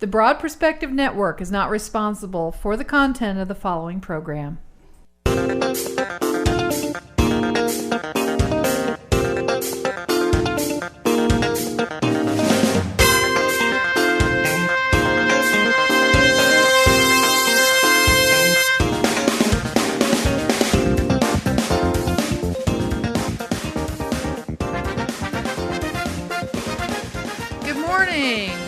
The Broad Perspective Network is not responsible for the content of the following program.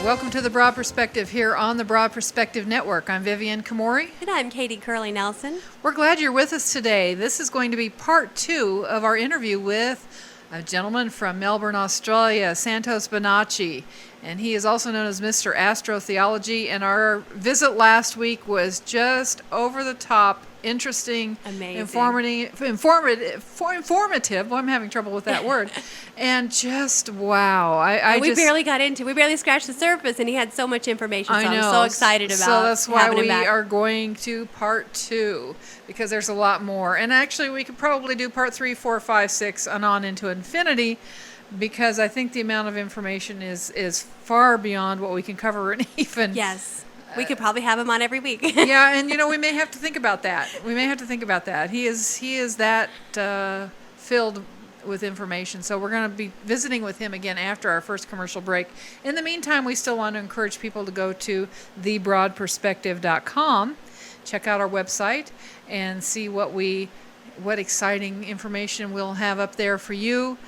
Welcome to The Broad Perspective here on the Broad Perspective Network. I'm Vivian Kamori. And I'm Katie Curley Nelson. We're glad you're with us today. This is going to be part 2 of our interview with a gentleman from Melbourne, Australia, Santos Bonnaci. And he is also known as Mr. Astrotheology. And our visit last week was just over the top, interesting, amazing, informative. Well, I'm having trouble with that word. And just wow. We barely scratched the surface, and he had so much information. So I know. I'm so excited about. So that's why we back. are going to part 2, because there's a lot more. And actually, we could probably do part 3, 4, 5, 6, and on into infinity, because I think the amount of information is far beyond what we can cover in even. Yes. We could probably have him on every week. Yeah, and we may have to think about that. He is that filled with information. So we're going to be visiting with him again after our first commercial break. In the meantime, we still want to encourage people to go to thebroadperspective.com, check out our website, and see what exciting information we'll have up there for you.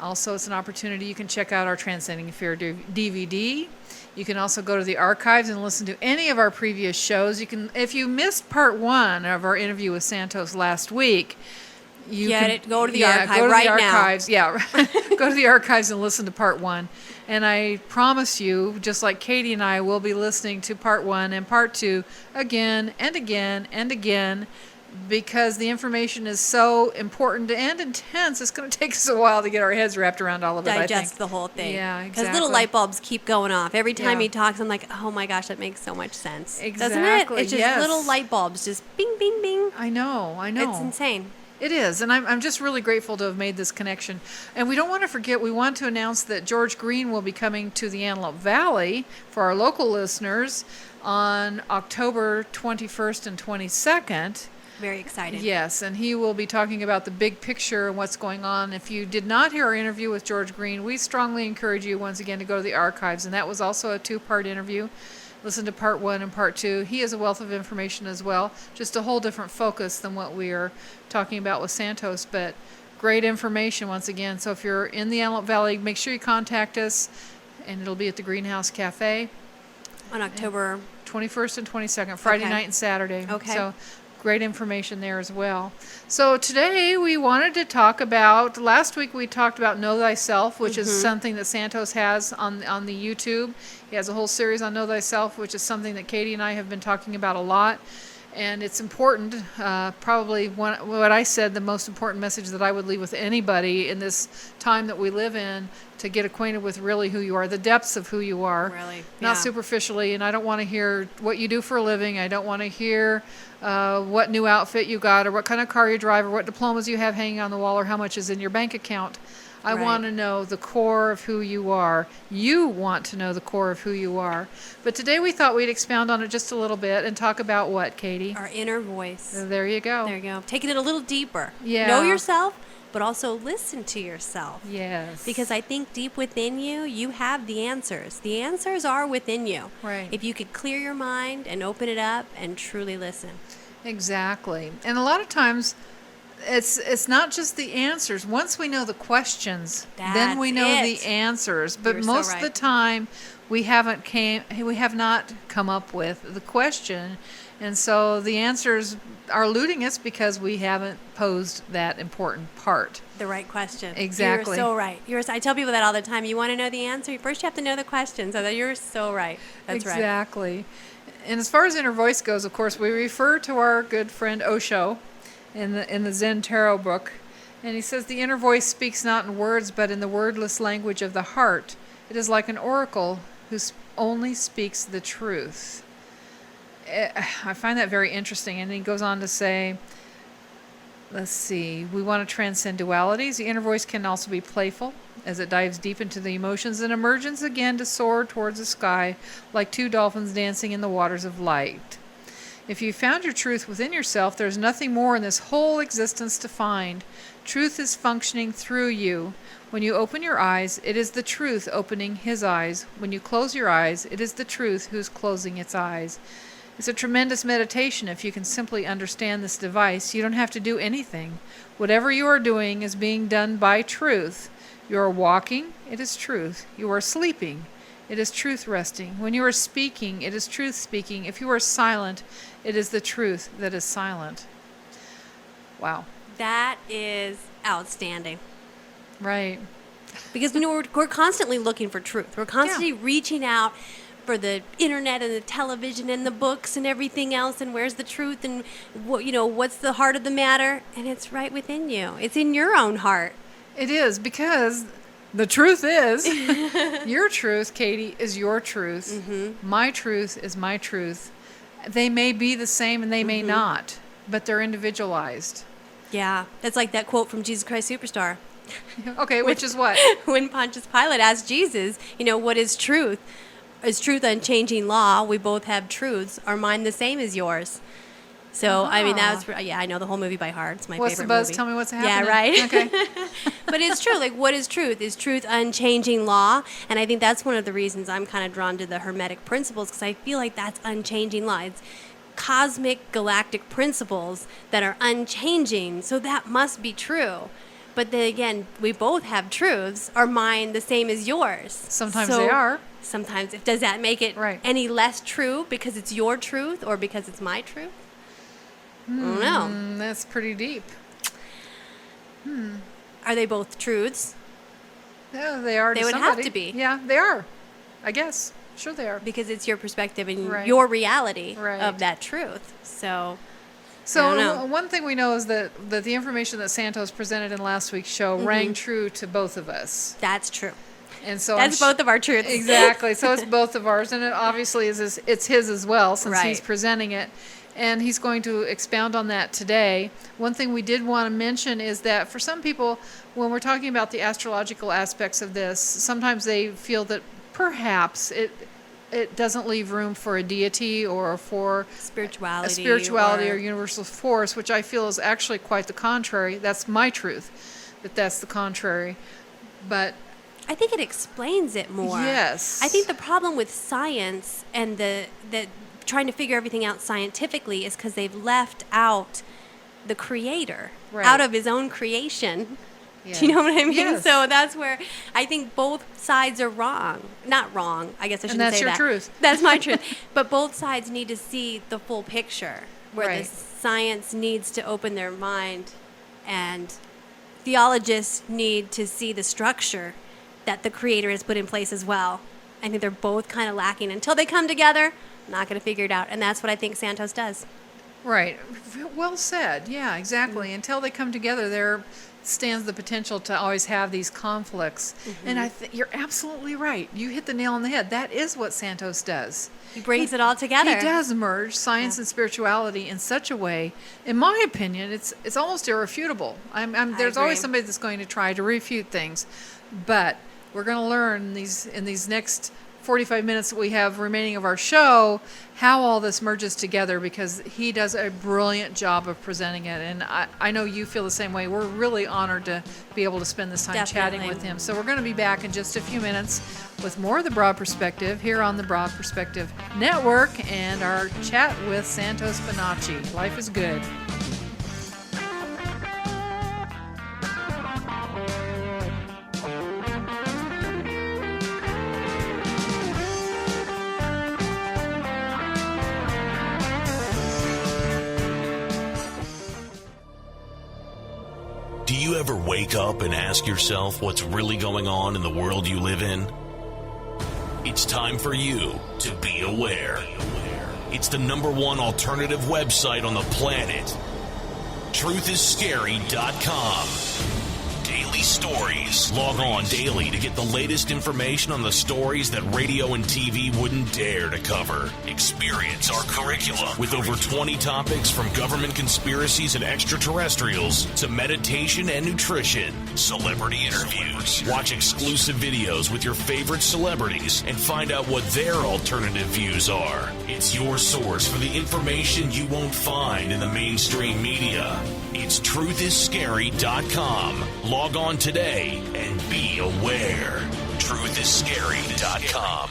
Also, it's an opportunity. You can check out our Transcending Fear DVD. You can also go to the archives and listen to any of our previous shows. You can, if you missed part 1 of our interview with Santos last week, go to the archives. Yeah, go to the archives and listen to part 1. And I promise you, just like Katie and I, will be listening to part 1 and part 2 again and again and again, because the information is so important and intense. It's going to take us a while to get our heads wrapped around all of it, I think. Digest the whole thing. Yeah, exactly. Because little light bulbs keep going off. Every time he talks, I'm like, oh my gosh, that makes so much sense. Exactly. Doesn't it? It's just little light bulbs, just bing, bing, bing. I know. It's insane. It is, and I'm just really grateful to have made this connection. And we don't want to forget, we want to announce that George Green will be coming to the Antelope Valley for our local listeners on October 21st and 22nd. Very excited. Yes, and he will be talking about the big picture and what's going on. If you did not hear our interview with George Green, we strongly encourage you once again to go to the archives, and that was also a 2-part interview. Listen to part 1 and part 2. He is a wealth of information as well, just a whole different focus than what we are talking about with Santos, but great information once again. So if you're in the Antelope Valley, make sure you contact us, and it'll be at the Greenhouse Cafe on October 21st and 22nd, Friday night and Saturday. Okay. So great information there as well. So today we wanted to talk about, last week we talked about Know Thyself, which is something that Santos has on the YouTube. He has a whole series on Know Thyself, which is something that Katie and I have been talking about a lot. And it's important, probably what I said, the most important message that I would leave with anybody in this time that we live in, to get acquainted with really who you are, the depths of who you are. Really, not superficially. And I don't want to hear what you do for a living. I don't want to hear what new outfit you got, or what kind of car you drive, or what diplomas you have hanging on the wall, or how much is in your bank account. I want to know the core of who you are. You want to know the core of who you are. But today we thought we'd expound on it just a little bit and talk about what, Katie? Our inner voice. There you go. There you go. Taking it a little deeper. Yeah. Know yourself, but also listen to yourself. Yes. Because I think deep within you, you have the answers. The answers are within you. Right. If you could clear your mind and open it up and truly listen. Exactly. And a lot of times, it's not just the answers. Once we know the questions, then we know the answers. But most of the time, we have not come up with the question, and so the answers are eluding us because we haven't posed that important part. The right question. Exactly. You're so right. I tell people that all the time. You want to know the answer? First, you have to know the question. So you're so right. That's right. Exactly. And as far as inner voice goes, of course, we refer to our good friend Osho in the Zen Tarot book, and he says the inner voice speaks not in words but in the wordless language of the heart. It is like an oracle who only speaks the truth. I find that very interesting. And he goes on to say, Let's see. We want to transcend dualities. The inner voice can also be playful as it dives deep into the emotions and emerges again to soar towards the sky like two dolphins dancing in the waters of light. If you found your truth within yourself, there's nothing more in this whole existence to find. Truth is functioning through you. When you open your eyes, it is the truth opening his eyes. When you close your eyes, it is the truth who's closing its eyes. It's a tremendous meditation if you can simply understand this device. You don't have to do anything. Whatever you are doing is being done by truth. You are walking, it is truth. You are sleeping, it is truth resting. When you are speaking, it is truth speaking. If you are silent, it is the truth that is silent. Wow. That is outstanding. Right. Because we're constantly looking for truth. We're constantly reaching out for the internet and the television and the books and everything else, and where's the truth and what's the heart of the matter, and it's right within you. It's in your own heart. It is, because the truth is your truth, Katie, is your truth. Mm-hmm. My truth is my truth. They may be the same and they may not, but they're individualized. Yeah, that's like that quote from Jesus Christ Superstar. Okay, which is what? When Pontius Pilate asked Jesus, what is truth? Is truth unchanging law? We both have truths. Are mine the same as yours? So, I mean, I know the whole movie by heart. It's my favorite movie. What's the buzz? Tell me what's happening. Yeah, right? Okay. But it's true. Like, what is truth? Is truth unchanging law? And I think that's one of the reasons I'm kind of drawn to the Hermetic principles, because I feel like that's unchanging law. It's cosmic galactic principles that are unchanging. So that must be true. But then again, we both have truths. Are mine the same as yours? Sometimes they are. Sometimes. Does that make it any less true because it's your truth or because it's my truth? I don't know. That's pretty deep. Are they both truths? Yeah, they are. They would have to be. Yeah, they are. I guess. Sure they are. Because it's your perspective and your reality of that truth. So one thing we know is that the information that Santos presented in last week's show rang true to both of us. That's true. And so that's both of our truths. Exactly. So it's both of ours, and it obviously it's his as well, since he's presenting it. And he's going to expound on that today. One thing we did want to mention is that for some people, when we're talking about the astrological aspects of this, sometimes they feel that perhaps it doesn't leave room for a deity or for spirituality or universal force, which I feel is actually quite the contrary. That's my truth, that's the contrary. But I think it explains it more. Yes. I think the problem with science and the trying to figure everything out scientifically is because they've left out the creator out of his own creation. Yes. Do you know what I mean? Yes. So that's where I think both sides are wrong. Not wrong. I guess I shouldn't say that. And that's your truth. That's my truth. But both sides need to see the full picture, where the science needs to open their mind, and theologists need to see the structure that the creator has put in place as well. I think they're both kind of lacking. Until they come together, not going to figure it out. And that's what I think Santos does. Right. Well said. Yeah, exactly. Until they come together, there stands the potential to always have these conflicts. And you're absolutely right. You hit the nail on the head. That is what Santos does. He brings it all together. He does merge science and spirituality in such a way, in my opinion, it's almost irrefutable. There's always somebody that's going to try to refute things. But we're going to learn in these next 45 minutes that we have remaining of our show how all this merges together, because he does a brilliant job of presenting it. And I know you feel the same way. We're really honored to be able to spend this time chatting with him. So we're going to be back in just a few minutes with more of The Broad Perspective here on the Broad Perspective Network and our chat with Santos Bonnaci. Life is good. Do you ever wake up and ask yourself what's really going on in the world you live in? It's time for you to be aware. It's the #1 alternative website on the planet. TruthIsScary.com. Daily stories. Log on daily to get the latest information on the stories that radio and TV wouldn't dare to cover. Experience our curriculum with over 20 topics from government conspiracies and extraterrestrials to meditation and nutrition, celebrity interviews. Watch exclusive videos with your favorite celebrities and find out what their alternative views are. It's your source for the information you won't find in the mainstream media. It's truthisscary.com. Log on today and be aware. Truthisscary.com.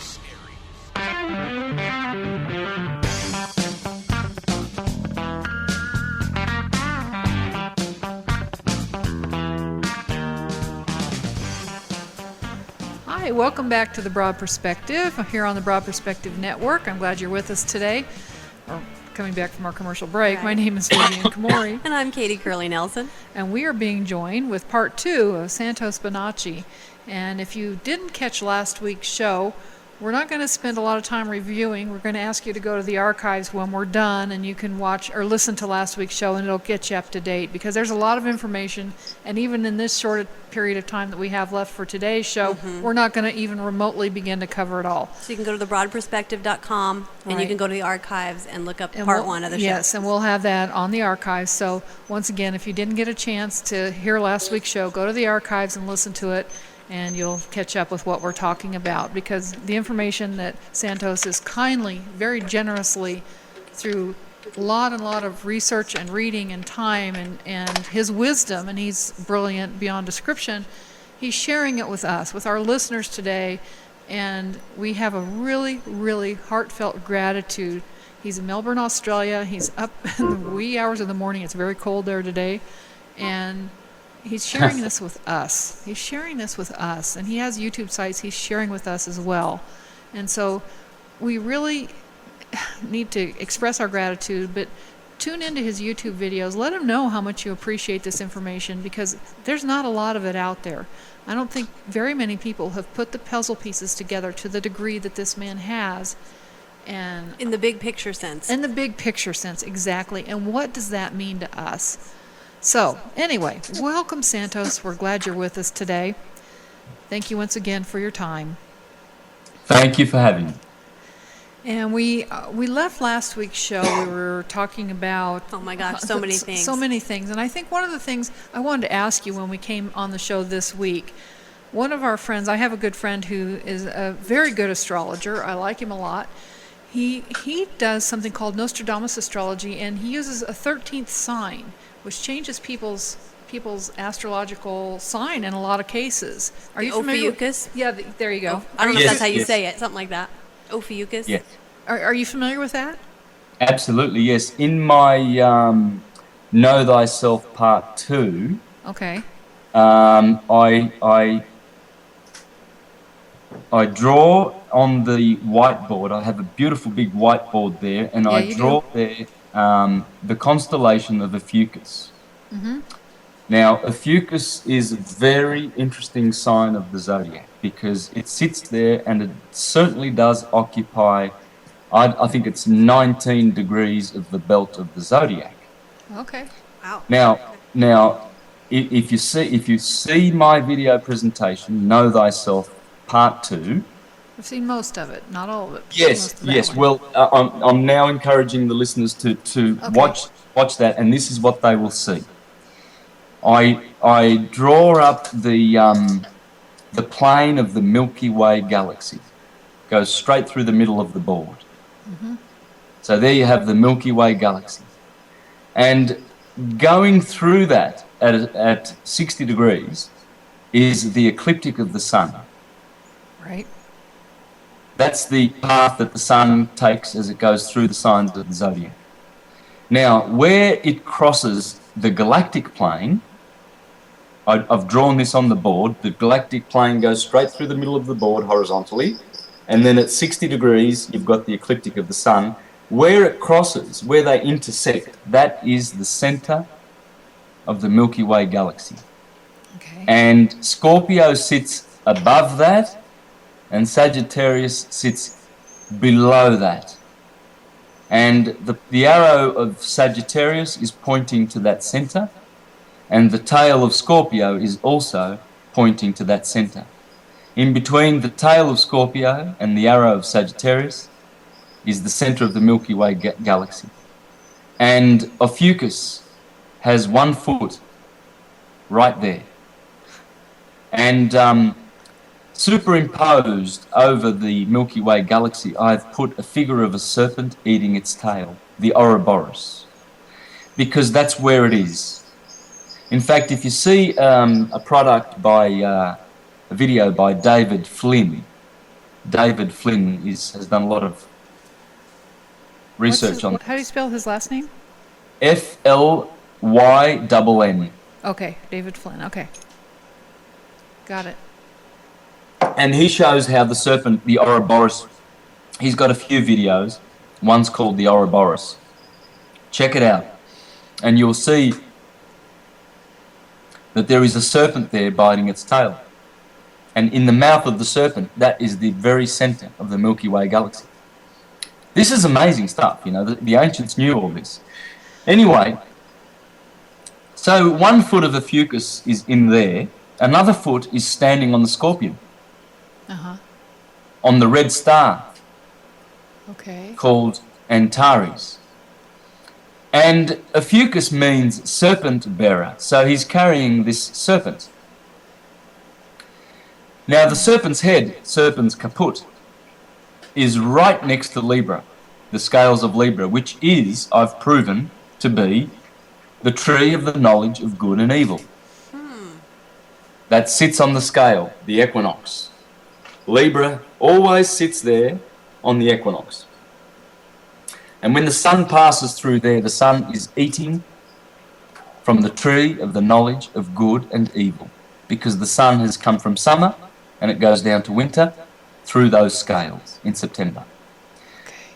Hi, welcome back to The Broad Perspective here on the Broad Perspective Network. I'm glad you're with us today, or coming back from our commercial break. Right. My name is Vivian Kamori. And I'm Katie Curley Nelson. And we are being joined with part 2 of Santos Bonnaci. And if you didn't catch last week's show, we're not going to spend a lot of time reviewing. We're going to ask you to go to the archives when we're done, and you can watch or listen to last week's show, and it'll get you up to date, because there's a lot of information. And even in this short period of time that we have left for today's show, we're not going to even remotely begin to cover it all. So you can go to thebroadperspective.com and you can go to the archives and look up And part we'll- 1 of the show. Yes, and we'll have that on the archives. So once again, if you didn't get a chance to hear last week's show, go to the archives and listen to it, and you'll catch up with what we're talking about, because the information that Santos is kindly, very generously, through a lot of research and reading and time and his wisdom, and he's brilliant beyond description, he's sharing it with us, with our listeners today, and we have a really, really heartfelt gratitude. He's in Melbourne, Australia. He's up in the wee hours of the morning. It's very cold there today, and he's sharing this with us. He's sharing this with us, and he has YouTube sites he's sharing with us as well. And so we really need to express our gratitude, but tune into his YouTube videos. Let him know how much you appreciate this information, because there's not a lot of it out there. I don't think very many people have put the puzzle pieces together to the degree that this man has. And In the big picture sense. in the big picture sense, exactly. And what does that mean to us? So, anyway, welcome, Santos. We're glad you're with us today. Thank you once again for your time. Thank you for having me. And we left last week's show. We were talking about Oh my gosh, so many things. So many things. And I think one of the things I wanted to ask you when we came on the show this week, one of our friends, I have a good friend who is a very good astrologer. I like him a lot. He does something called Nostradamus astrology, and he uses a 13th sign, which changes people's astrological sign in a lot of cases. Are you familiar? Ophiuchus? Yeah, there you go. I don't know if Yes, that's how you yes. say it. Something like that. Ophiuchus? Yes, Are you familiar with that? absolutely, yes. In my Know Thyself Part 2, Okay. I draw on the whiteboard. I have a beautiful big whiteboard there, and Yeah, I you draw there the constellation of Ophiuchus. Mm-hmm. Now, Ophiuchus is a very interesting sign of the zodiac, because it sits there and it certainly does occupy, I think it's 19 degrees of the belt of the zodiac. Okay. Wow. Now, if you see my video presentation, Know Thyself Part 2. I've seen most of it, not all of it. Yes, most of that yes. one. Well, I'm now encouraging the listeners to watch that, and this is what they will see. I draw up the plane of the Milky Way galaxy. Goes straight through the middle of the board. Mm-hmm. So there you have the Milky Way galaxy, and going through that at 60 degrees is the ecliptic of the sun. Right. That's the path that the sun takes as it goes through the signs of the zodiac. Now, where it crosses the galactic plane, I've drawn this on the board. The galactic plane goes straight through the middle of the board horizontally, and then at 60 degrees, you've got the ecliptic of the sun. Where it crosses, where they intersect, that is the center of the Milky Way galaxy. Okay. And Scorpio sits above that, and Sagittarius sits below that. And the arrow of Sagittarius is pointing to that center, And the tail of Scorpio is also pointing to that center. In between the tail of Scorpio and the arrow of Sagittarius is the center of the Milky Way galaxy. And Ophiuchus has 1 foot right there. And superimposed over the Milky Way galaxy, I've put a figure of a serpent eating its tail, the Ouroboros, because that's where it is. In fact, if you see a product by a video by David Flynn has done a lot of research on. How do you spell his last name? Flynn. Okay, David Flynn. Okay, got it. And he shows how the serpent, the Ouroboros, he's got a few videos. One's called the Ouroboros. Check it out. And you'll see that there is a serpent there biting its tail. And in the mouth of the serpent, that is the very center of the Milky Way galaxy. This is amazing stuff, you know, the ancients knew all this. Anyway, so 1 foot of Ophiuchus is in there, another foot is standing on the Scorpion, on the red star, Okay. called Antares. And Ophiuchus means serpent bearer, so he's carrying this serpent. Now the serpent's head, serpent's caput, is right next to Libra, the scales of Libra, which is, I've proven, to be the tree of the knowledge of good and evil. That sits on the scale, the equinox. Libra always sits there on the equinox. And when the sun passes through there, the sun is eating from the tree of the knowledge of good and evil, because the sun has come from summer and it goes down to winter through those scales in September.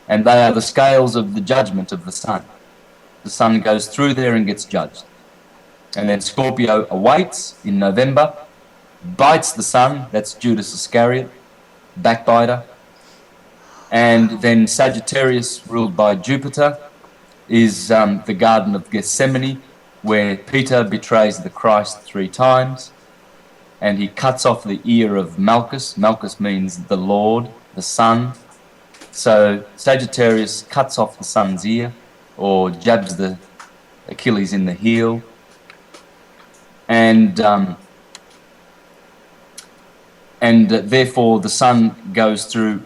And they are the scales of the judgment of the sun. The sun goes through there and gets judged. And then Scorpio awaits in November, bites the sun, that's Judas Iscariot, backbiter. And then Sagittarius, ruled by Jupiter, is the Garden of Gethsemane, where Peter betrays the Christ 3 times. And he cuts off the ear of Malchus. Malchus means the Lord, the sun. So Sagittarius cuts off the sun's ear, or jabs the Achilles in the heel. And therefore the sun goes through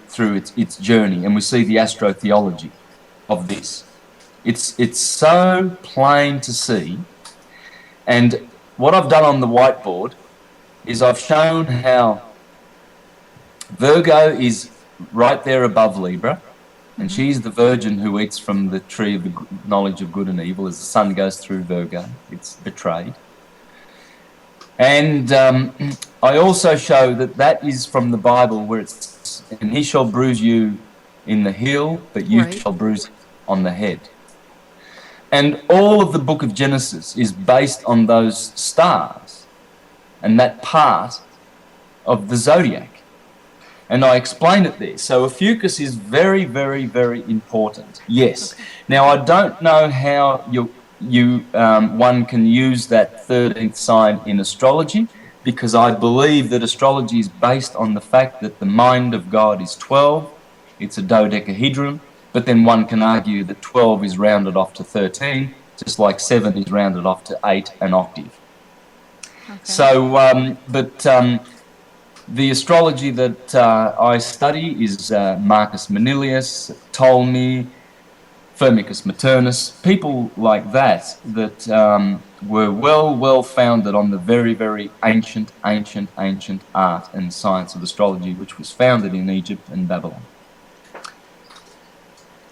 its journey, and we see the astrotheology of this. It's so plain to see. And what I've done on the whiteboard is I've shown how Virgo is right there above Libra, and she's the virgin who eats from the tree of the knowledge of good and evil. As the sun goes through Virgo, it's betrayed. And I also show that is from the Bible, where it's, and he shall bruise you in the heel, but you shall bruise him on the head. And all of the book of Genesis is based on those stars and that part of the zodiac. And I explain it there. So Ophiuchus is very, very, very important. Yes. Okay. Now, I don't know how one can use that 13th sign in astrology, because I believe that astrology is based on the fact that the mind of God is 12. It's a dodecahedron. But then one can argue that 12 is rounded off to 13, just like 7 is rounded off to 8, an octave. Okay. So, the astrology that I study is Marcus Manilius, Ptolemy, Firmicus Maternus, people like that were well founded on the very, very ancient art and science of astrology, which was founded in Egypt and Babylon.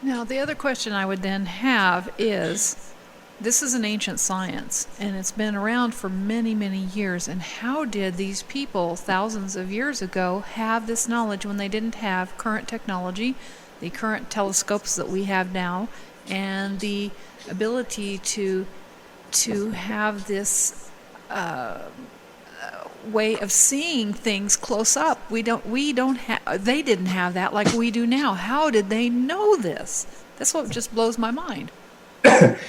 Now, the other question I would then have is, this is an ancient science, and it's been around for many, many years, and how did these people thousands of years ago have this knowledge when they didn't have current technology, the current telescopes that we have now, and the ability to have this way of seeing things close up? They didn't have that like we do now. How did they know this? That's what just blows my mind.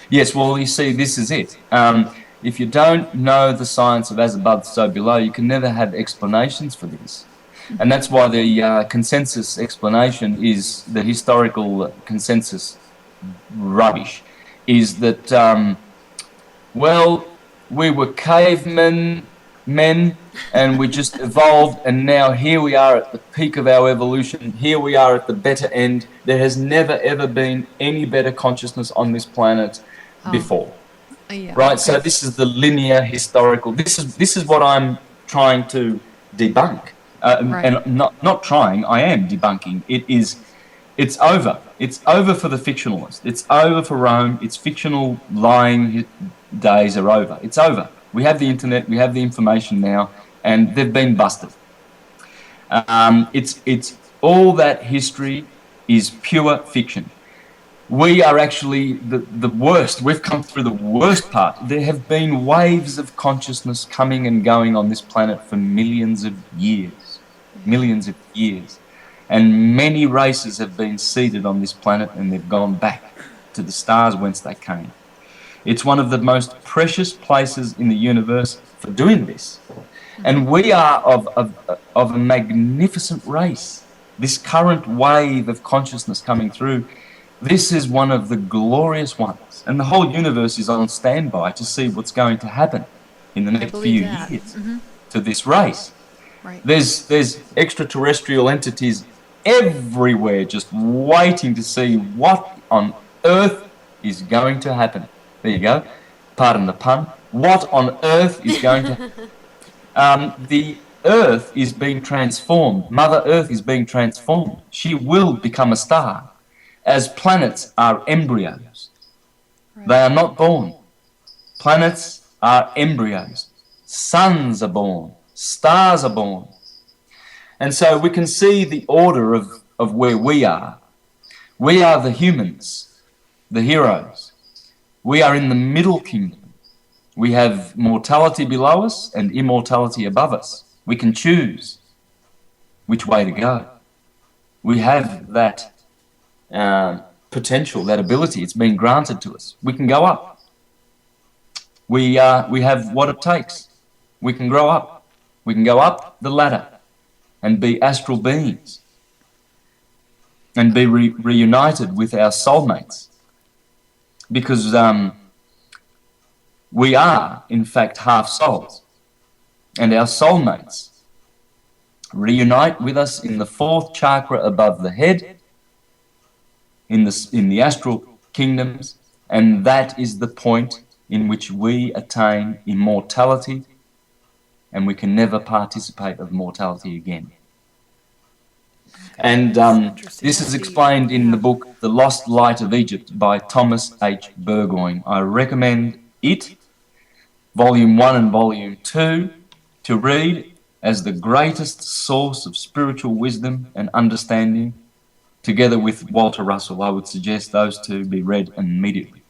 Yes, well, you see, this is it. if you don't know the science of as above, so below, you can never have explanations for this. And that's why the consensus explanation is the historical consensus rubbish, is that, well, we were cavemen, and we just evolved, and now here we are at the peak of our evolution. Here we are at the better end. There has never, ever been any better consciousness on this planet before. Yeah, right? okay. So this is the linear historical. This is what I'm trying to debunk, Right. and not trying. I am debunking. It's over. It's over for the fictionalist. It's over for Rome. Its fictional lying days are over. It's over. We have the internet. We have the information now, and they've been busted. It's all that history is pure fiction. We are actually the worst. We've come through the worst part. There have been waves of consciousness coming and going on this planet for millions of years. Millions of years. And many races have been seeded on this planet, and they've gone back to the stars whence they came. It's one of the most precious places in the universe for doing this. And we are of a magnificent race. This current wave of consciousness coming through, this is one of the glorious ones. And the whole universe is on standby to see what's going to happen in the next believe few that. years to this race. Right. There's extraterrestrial entities everywhere just waiting to see what on earth is going to happen. There you go. Pardon the pun. What on earth is going to the earth is being transformed. Mother Earth is being transformed. She will become a star, as planets are embryos. Right. They are not born. Planets are embryos. Suns are born. Stars are born. And so we can see the order of where we are. We are the humans, the heroes. We are in the middle kingdom. We have mortality below us and immortality above us. We can choose which way to go. We have that potential, that ability. It's been granted to us. We can go up. We have what it takes. We can grow up. We can go up the ladder and be astral beings and be reunited with our soulmates. Because we are, in fact, half souls. And our soulmates reunite with us in the fourth chakra above the head, in the astral kingdoms, and that is the point in which we attain immortality, and we can never participate of mortality again. And this is explained in the book The Lost Light of Egypt by Thomas H. Burgoyne. I recommend it, Volume 1 and Volume 2, to read as the greatest source of spiritual wisdom and understanding. Together with Walter Russell, I would suggest those two be read immediately.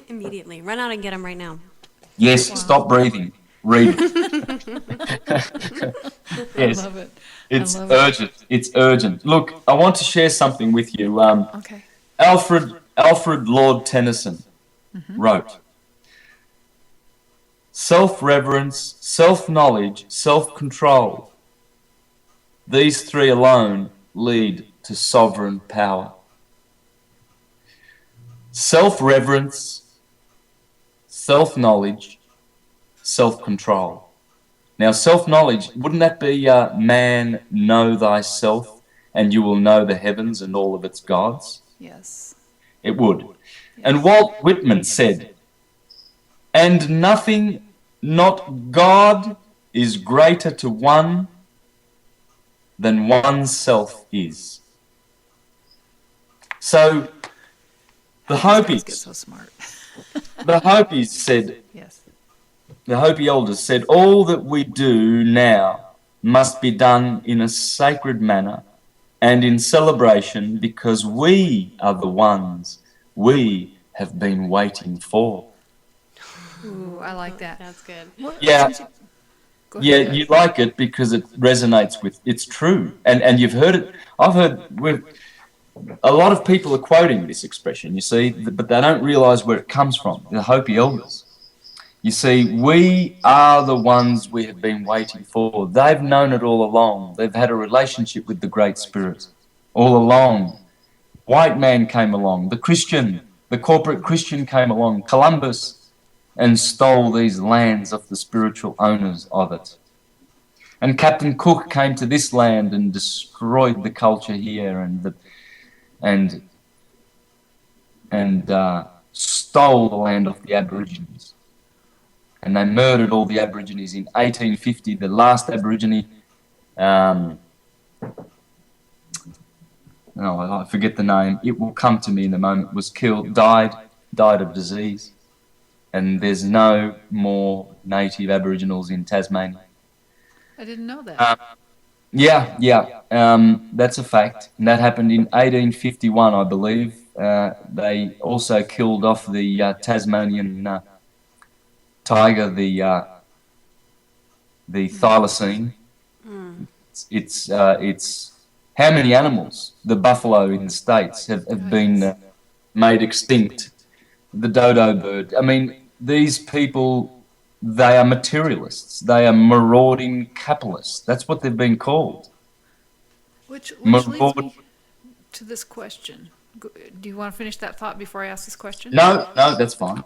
Immediately. Run out and get them right now. Yes, Stop breathing. Read it. Yes. I love it. It's I love it. urgent. It's urgent. Look, I want to share something with you. Okay. Alfred Lord Tennyson wrote, "Self-reverence, self-knowledge, self-control. These three alone lead to sovereign power." Self-reverence, self-knowledge, self-control. Now, self-knowledge, wouldn't that be man, know thyself, and you will know the heavens and all of its gods? Yes. It would. And Walt Whitman said, "And nothing, not God, is greater to one than oneself is." So, the These guys get Hopis, so smart. the Hopis said, Yes. the Hopi elders said, "All that we do now must be done in a sacred manner and in celebration, because we are the ones we have been waiting for." Ooh, I like that. That's good. Yeah, Go yeah, ahead. you like it because it resonates with, it's true. And you've heard it, I've heard, a lot of people are quoting this expression, you see, but they don't realise where it comes from, the Hopi elders. You see, we are the ones we have been waiting for. They've known it all along. They've had a relationship with the Great Spirit all along. White man came along, the corporate Christian came along, Columbus, and stole these lands off the spiritual owners of it. And Captain Cook came to this land and destroyed the culture here and stole the land off the Aborigines. And they murdered all the Aborigines in 1850. The last Aborigine, I forget the name, it will come to me in a moment, was killed, died of disease. And there's no more native Aboriginals in Tasmania. I didn't know that. That's a fact. And that happened in 1851, I believe. They also killed off the Tasmanian tiger, the thylacine. It's how many animals, the buffalo in the States, have been made extinct, the dodo bird. I mean, these people, they are materialists. They are marauding capitalists. That's what they've been called. Which leads me to this question. Do you want to finish that thought before I ask this question? No, that's fine.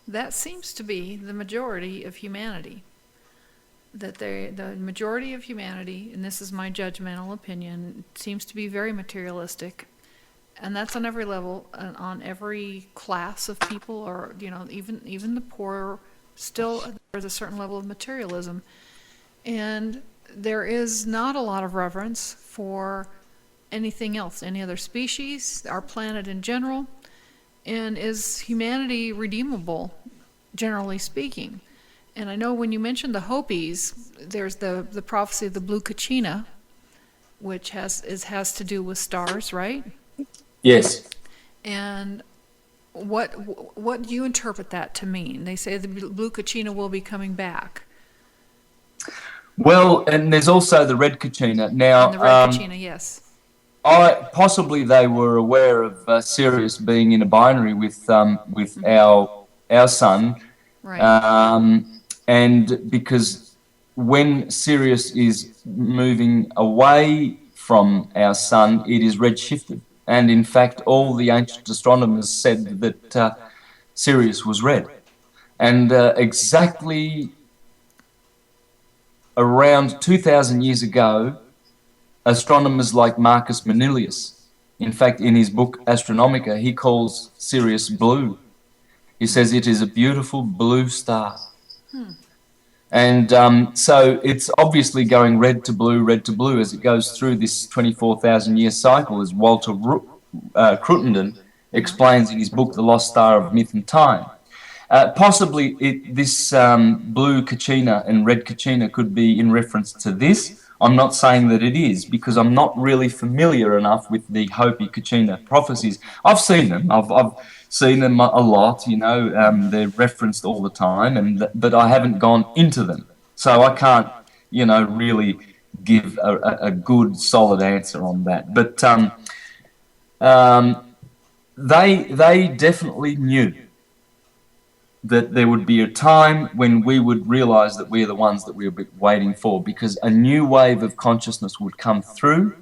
That seems to be the majority of humanity. That the majority of humanity, and this is my judgmental opinion, seems to be very materialistic. And that's on every level, on every class of people, or even the poor. Still, there's a certain level of materialism, and there is not a lot of reverence for anything else, any other species, our planet in general. And is humanity redeemable, generally speaking? And I know when you mentioned the Hopis, there's the prophecy of the blue kachina, which has to do with stars, right? Yes. And what do you interpret that to mean? They say the blue kachina will be coming back. Well, and there's also the red kachina. Now, And the red kachina, yes. Possibly they were aware of Sirius being in a binary with our sun, Right. And because when Sirius is moving away from our sun, it is redshifted. And in fact, all the ancient astronomers said that Sirius was red. And exactly around 2,000 years ago, astronomers like Marcus Manilius, in fact, in his book Astronomica, he calls Sirius blue. He says it is a beautiful blue star. And so it's obviously going red to blue as it goes through this 24,000-year cycle, as Walter Cruttenden explains in his book The Lost Star of Myth and Time. Possibly this blue kachina and red kachina could be in reference to this. I'm not saying that it is, because I'm not really familiar enough with the Hopi kachina prophecies. I've seen them. I've seen them a lot, they're referenced all the time, but I haven't gone into them. So I can't, really give a good, solid answer on that. But they definitely knew that there would be a time when we would realize that we are the ones that we were waiting for, because a new wave of consciousness would come through.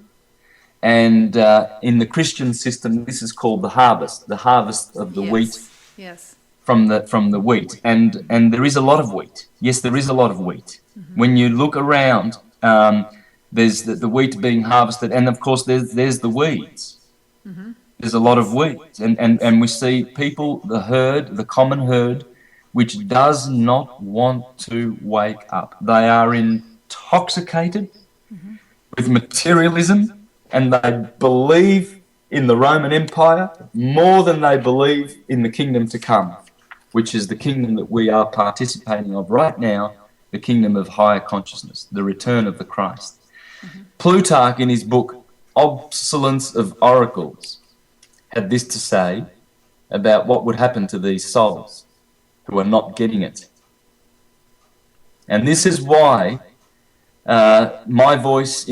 And in the Christian system, this is called the harvest of the wheat. Yes. From the wheat, and there is a lot of wheat. Yes, there is a lot of wheat. When you look around, there's the wheat being harvested, and of course there's the weeds. There's a lot of weeds, and we see people, the herd, the common herd, which does not want to wake up. They are intoxicated with materialism, and they believe in the Roman Empire more than they believe in the kingdom to come, which is the kingdom that we are participating of right now, the kingdom of higher consciousness, the return of the Christ. Plutarch, in his book Obsolescence of Oracles, had this to say about what would happen to these souls who are not getting it. And this is why in my voice,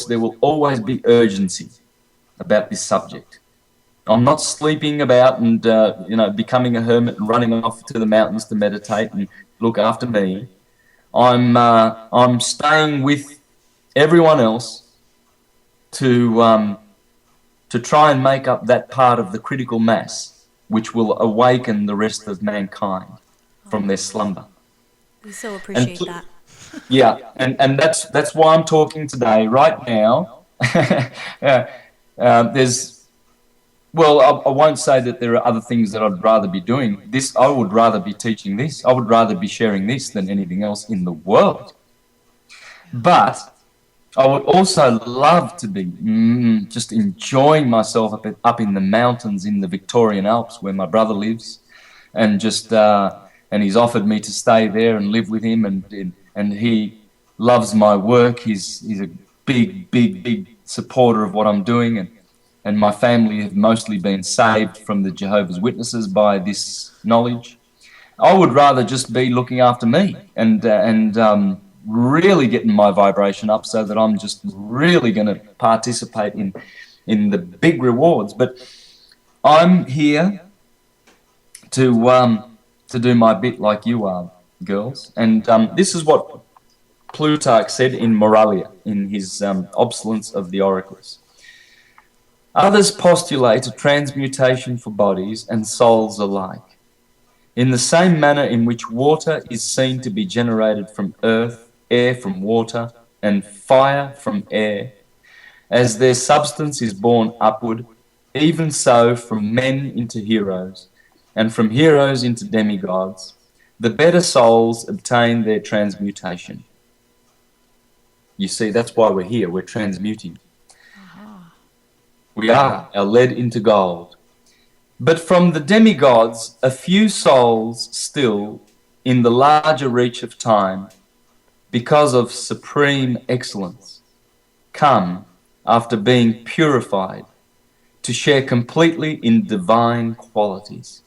there will always be urgency about this subject. I'm not sleeping about and becoming a hermit and running off to the mountains to meditate and look after me. I'm staying with everyone else to try and make up that part of the critical mass which will awaken the rest of mankind from their slumber. We so appreciate And that. yeah, and that's why I'm talking today. Right now, I won't say that there are other things that I'd rather be doing. I would rather be teaching this. I would rather be sharing this than anything else in the world. But I would also love to be just enjoying myself up in the mountains in the Victorian Alps where my brother lives, and and he's offered me to stay there and live with him, and he loves my work. He's a big supporter of what I'm doing, and my family have mostly been saved from the Jehovah's Witnesses by this knowledge. I would rather just be looking after me and really getting my vibration up so that I'm just really going to participate in the big rewards. But I'm here to do my bit like you are, girls. And this is what Plutarch said in Moralia, in his Obsolence of the Oracles. Others postulate a transmutation for bodies and souls alike, in the same manner in which water is seen to be generated from earth, air from water, and fire from air. As their substance is borne upward, even so from men into heroes, and from heroes into demigods, the better souls obtain their transmutation. You see, that's why we're here. We're transmuting. We are lead into gold. But from the demigods, a few souls still, in the larger reach of time, because of supreme excellence, come after being purified to share completely in divine qualities.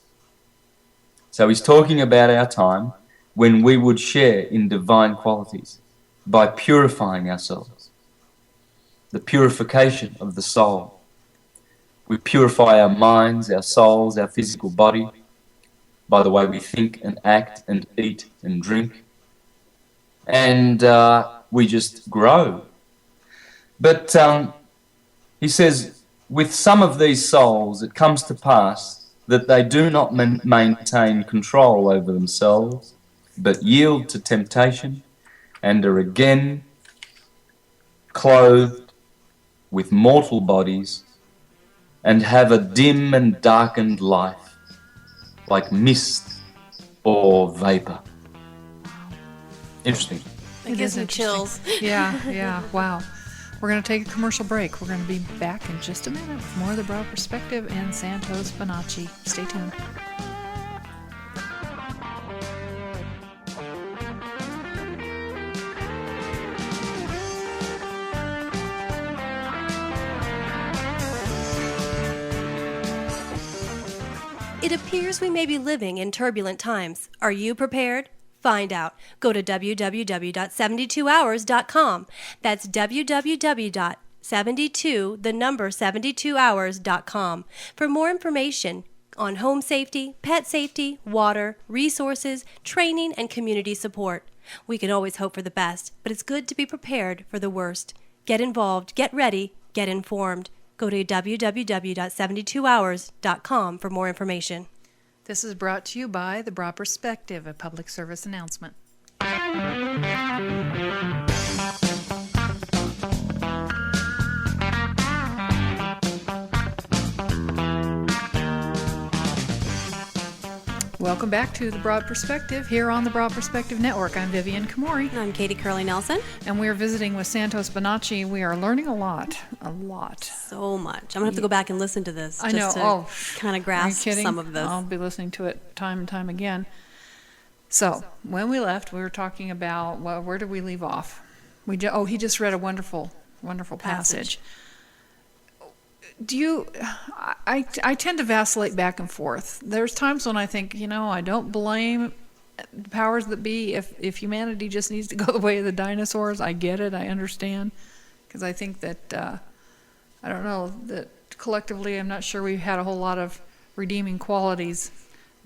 So he's talking about our time when we would share in divine qualities by purifying ourselves. The purification of the soul. We purify our minds, our souls, our physical body by the way we think and act and eat and drink. And we just grow. But he says, with some of these souls, it comes to pass that they do not maintain control over themselves, but yield to temptation and are again clothed with mortal bodies and have a dim and darkened life, like mist or vapor. Interesting. It gives me chills. Yeah, wow. We're going to take a commercial break. We're going to be back in just a minute with more of The Broad Perspective and Santos Bonnaci. Stay tuned. It appears we may be living in turbulent times. Are you prepared? Find out. Go to www.72hours.com. That's www.72hours.com for more information on home safety, pet safety, water, resources, training, and community support. We can always hope for the best, but it's good to be prepared for the worst. Get involved, get ready, get informed. Go to www.72hours.com for more information. This is brought to you by The Broad Perspective, a public service announcement. Welcome back to The Broad Perspective here on the Broad Perspective Network. I'm Vivian Kamori. I'm Katie Curley Nelson. And we're visiting with Santos Bonnaci. We are learning a lot. So much. I'm going to have to go back and listen to this. I know. Just to kind of grasp Are you kidding? some of this. I'll be listening to it time and time again. So when we left, we were talking about, well, where did we leave off? He just read a wonderful passage. I tend to vacillate back and forth. There's times when I think, I don't blame the powers that be. If humanity just needs to go the way of the dinosaurs, I get it, I understand. Because I think that, I don't know, that collectively, I'm not sure we've had a whole lot of redeeming qualities.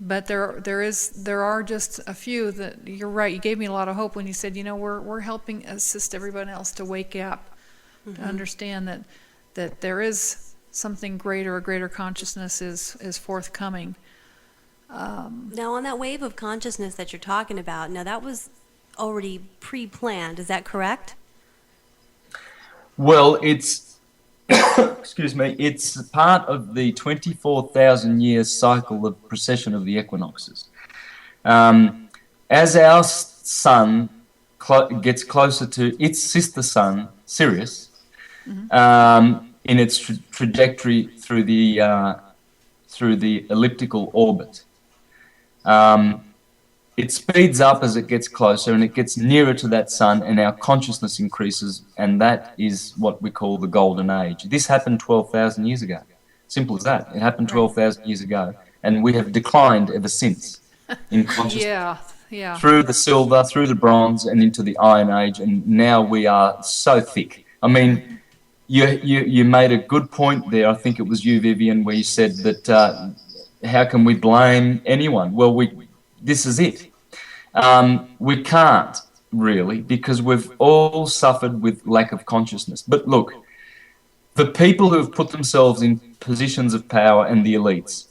But there are just a few that, you're right, you gave me a lot of hope when you said, we're helping assist everyone else to wake up, to understand that there is something greater, a greater consciousness is forthcoming. Now, on that wave of consciousness that you're talking about, now that was already pre-planned, is that correct? Well, it's excuse me, it's part of the 24,000 year cycle of precession of the equinoxes. As our sun gets closer to its sister sun, Sirius, in its trajectory through the elliptical orbit, it speeds up as it gets closer, and it gets nearer to that sun, and our consciousness increases, and that is what we call the golden age. This happened 12,000 years ago. Simple as that. It happened 12,000 years ago, and we have declined ever since in consciousness. Yeah. Through the silver, through the bronze, and into the iron age, and now we are so thick. I mean, you made a good point there. I think it was you, Vivian, where you said that how can we blame anyone? Well, this is it. We can't really, because we've all suffered with lack of consciousness. But look, the people who have put themselves in positions of power and the elites,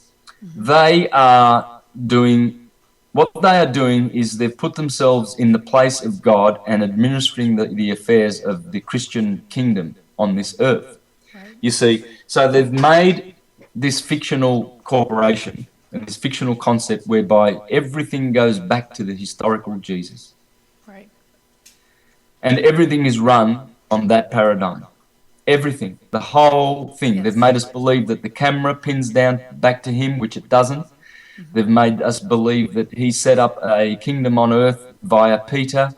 they are doing, what they are doing is they've put themselves in the place of God and administering the affairs of the Christian kingdom on this earth. Right. You see, so they've made this fictional corporation and this fictional concept whereby everything goes back to the historical Jesus. Right. And everything is run on that paradigm. Everything, the whole thing. Yes. They've made us believe that the camera pins down back to him, which it doesn't. They've made us believe that he set up a kingdom on earth via Peter,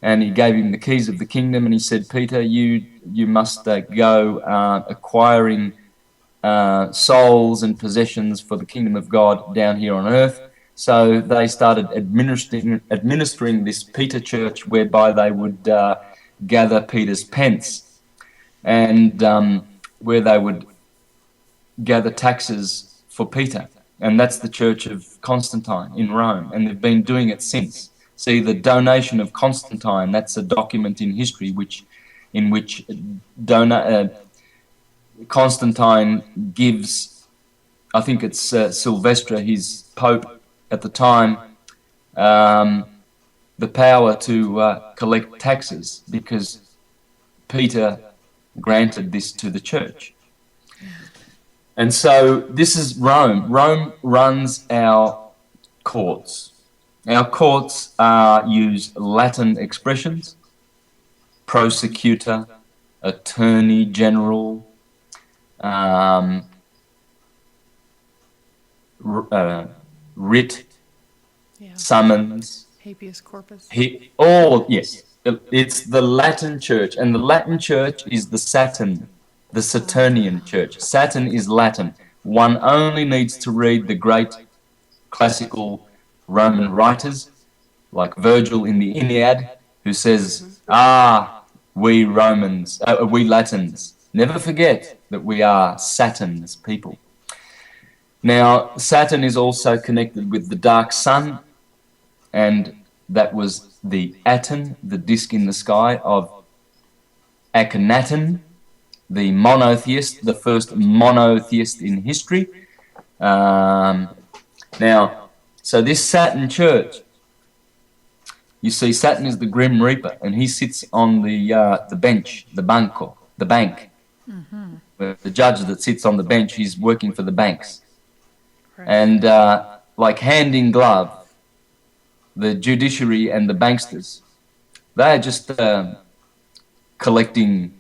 and he gave him the keys of the kingdom, and he said, Peter, you must go acquiring souls and possessions for the kingdom of God down here on earth. So they started administering this Peter church, whereby they would gather Peter's pence, and where they would gather taxes for Peter. And that's the church of Constantine in Rome, and they've been doing it since. See, the donation of Constantine, that's a document in history in which Constantine gives, I think it's Sylvester, his pope at the time, the power to collect taxes, because Peter granted this to the church. And so this is Rome. Rome runs our courts. Our courts use Latin expressions: prosecutor, attorney general, writ, summons, Habeas corpus. Yes, it's the Latin church, and the Latin church is the Saturnian church. Saturn is Latin. One only needs to read the great classical Roman writers, like Virgil in the Iliad, who says, we Romans, we Latins, never forget that we are Saturn's people. Now, Saturn is also connected with the dark sun, and that was the Aten, the disk in the sky of Akhenaten, the monotheist, the first monotheist in history. Now, so this Saturn church, you see, Saturn is the Grim Reaper, and he sits on the bench, the bank. Where the judge that sits on the bench, he's working for the banks. Right. And like hand in glove, the judiciary and the banksters, they are just collecting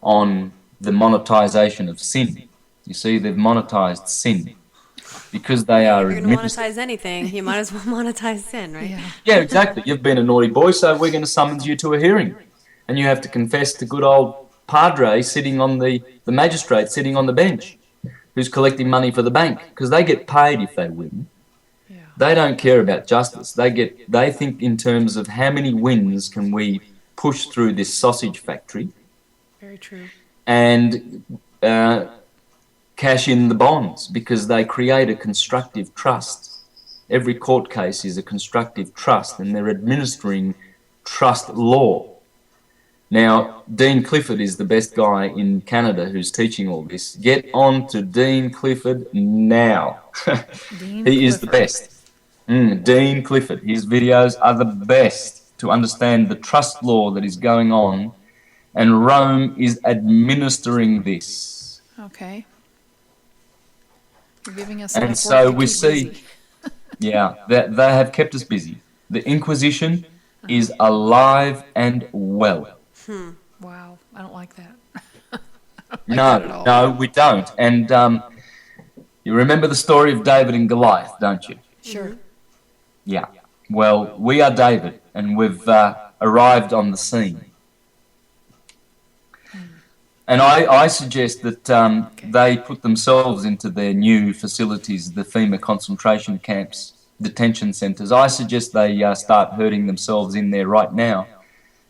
on the monetization of sin. You see, they've monetized sin because they are... If you're going to monetize anything, you might as well monetize sin, right? Yeah, exactly. You've been a naughty boy, so we're going to summons you to a hearing. And you have to confess to good old Padre sitting on the magistrate sitting on the bench, who's collecting money for the bank, because they get paid if they win. Yeah. They don't care about justice. They think in terms of how many wins can we push through this sausage factory Very true. and cash in the bonds because they create a constructive trust. Every court case is a constructive trust, and they're administering trust law. Now, Dean Clifford is the best guy in Canada who's teaching all this. Get on to Dean Clifford now. Dean He is the Clifford. best. Dean Clifford. His videos are the best to understand the trust law that is going on, and Rome is administering this. Okay. You're giving us And enough so work to we keep see, busy. yeah, that they have kept us busy. The Inquisition is alive and well. Wow, I don't like that. I don't like that at all. No, we don't. And you remember the story of David and Goliath, don't you? Sure. Yeah. Well, we are David, and we've arrived on the scene. And I suggest that they put themselves into their new facilities, the FEMA concentration camps, detention centres. I suggest they start hurting themselves in there right now,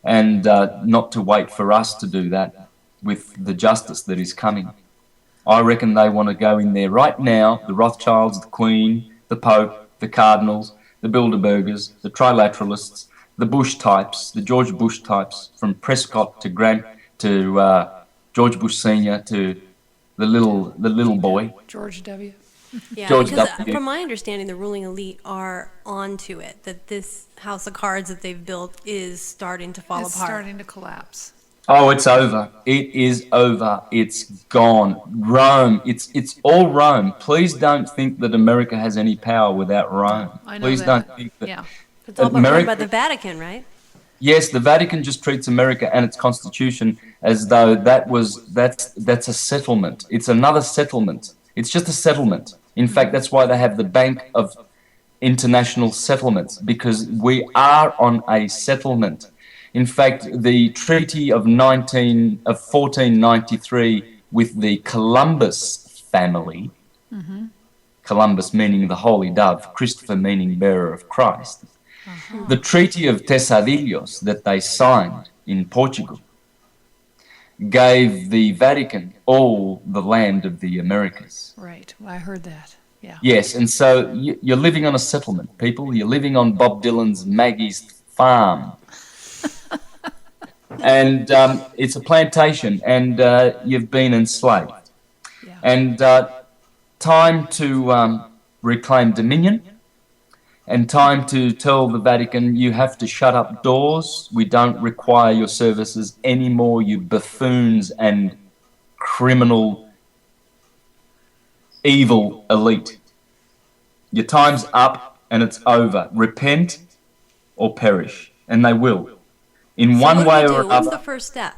and not to wait for us to do that with the justice that is coming. I reckon they want to go in there right now, the Rothschilds, the Queen, the Pope, the Cardinals, the Bilderbergers, the Trilateralists, the Bush types, the George Bush types, from Prescott to Grant to George Bush Sr. to the little boy. George W. Yeah, George because W. from my understanding, the ruling elite are onto it, that this house of cards that they've built is starting to fall It's apart. starting to collapse. Oh, it's over. It is over. It's gone. Rome. It's all Rome. Please don't think that America has any power without Rome. I know Please that. don't think that. Yeah. It's all run America- by the Vatican, right? Yes, the Vatican just treats America and its constitution as though that's a settlement. It's another settlement. It's just a settlement. In fact, that's why they have the Bank of International Settlements, because we are on a settlement. In fact, the Treaty of 1493 with the Columbus family, Columbus meaning the Holy Dove, Christopher meaning bearer of Christ, the Treaty of Tesadillos that they signed in Portugal gave the Vatican all the land of the Americas. Right. I heard that. Yeah. Yes, and so you're living on a settlement, people. You're living on Bob Dylan's Maggie's farm. And it's a plantation, and you've been enslaved. Yeah. And time to reclaim dominion, and time to tell the Vatican, you have to shut up doors. We don't require your services anymore, you buffoons and criminal, evil elite. Your time's up and it's over. Repent or perish. And they will. In So one what do way we or do? What's another. the first step?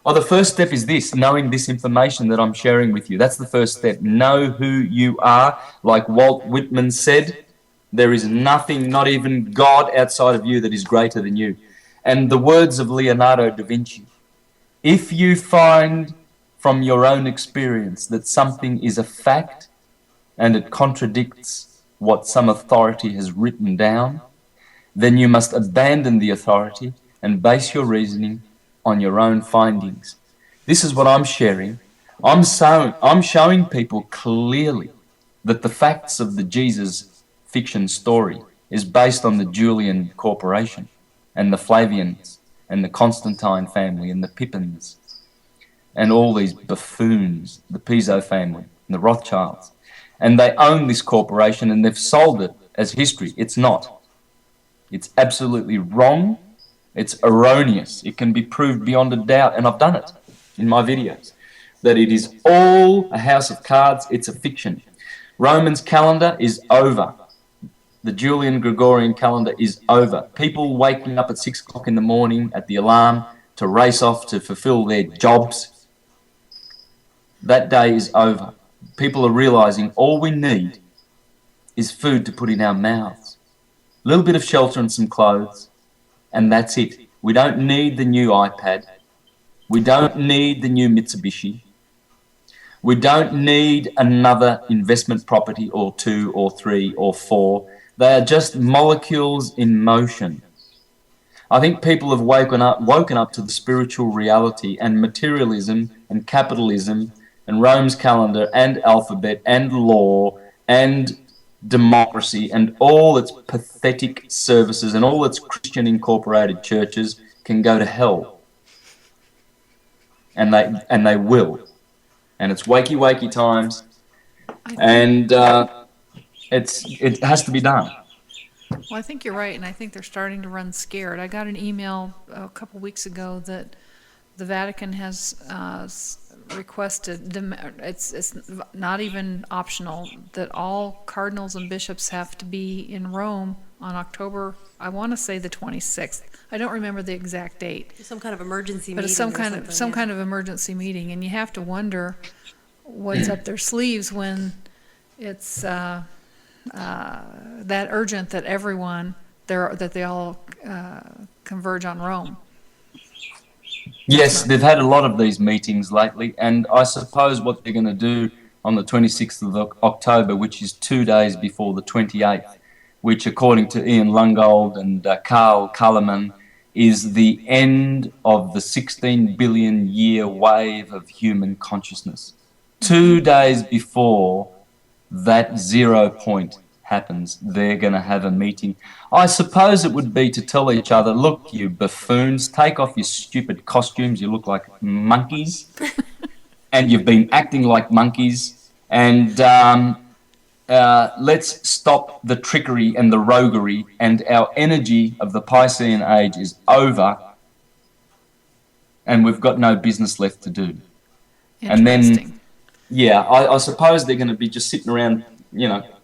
Oh, the first step is this, knowing this information that I'm sharing with you. That's the first step. Know who you are. Like Walt Whitman said, there is nothing, not even God outside of you, that is greater than you. And the words of Leonardo da Vinci, if you find from your own experience that something is a fact and it contradicts what some authority has written down, then you must abandon the authority and base your reasoning on your own findings. This is what I'm sharing. I'm showing people clearly that the facts of the Jesus fiction story is based on the Julian Corporation and the Flavians and the Constantine family and the Pippins and all these buffoons, the Piso family and the Rothschilds. And they own this corporation and they've sold it as history. It's not. It's absolutely wrong. It's erroneous. It can be proved beyond a doubt, and I've done it in my videos, that it is all a house of cards. It's a fiction. Roman's calendar is over. The Julian Gregorian calendar is over. People waking up at 6 o'clock in the morning at the alarm to race off to fulfill their jobs, that day is over. People are realizing all we need is food to put in our mouths, a little bit of shelter and some clothes, and that's it. We don't need the new iPad. We don't need the new Mitsubishi. We don't need another investment property or 2 or 3 or 4. They are just molecules in motion. I think people have woken up to the spiritual reality, and materialism and capitalism and Rome's calendar and alphabet and law and democracy and all its pathetic services and all its Christian incorporated churches can go to hell. And they will. And it's wakey times, and it has to be done. Well, I think you're right, and I think they're starting to run scared. I got an email a couple weeks ago that the Vatican has requested, it's not even optional, that all cardinals and bishops have to be in Rome on October, I want to say the 26th. I don't remember the exact date. Some kind of emergency But meeting. it's some kind of emergency meeting, and you have to wonder what's up their sleeves when it's that urgent that they all converge on Rome. Yes, they've had a lot of these meetings lately, and I suppose what they're going to do on the 26th of October, which is 2 days before the 28th, which according to Ian Lungold and Carl Cullerman is the end of the 16 billion year wave of human consciousness. 2 days before that 0 point happens, they're going to have a meeting. I suppose it would be to tell each other, look, you buffoons, take off your stupid costumes, you look like monkeys, and you've been acting like monkeys, and let's stop the trickery and the roguery, and our energy of the Piscean age is over, and we've got no business left to do. And then, yeah, I suppose they're going to be just sitting around,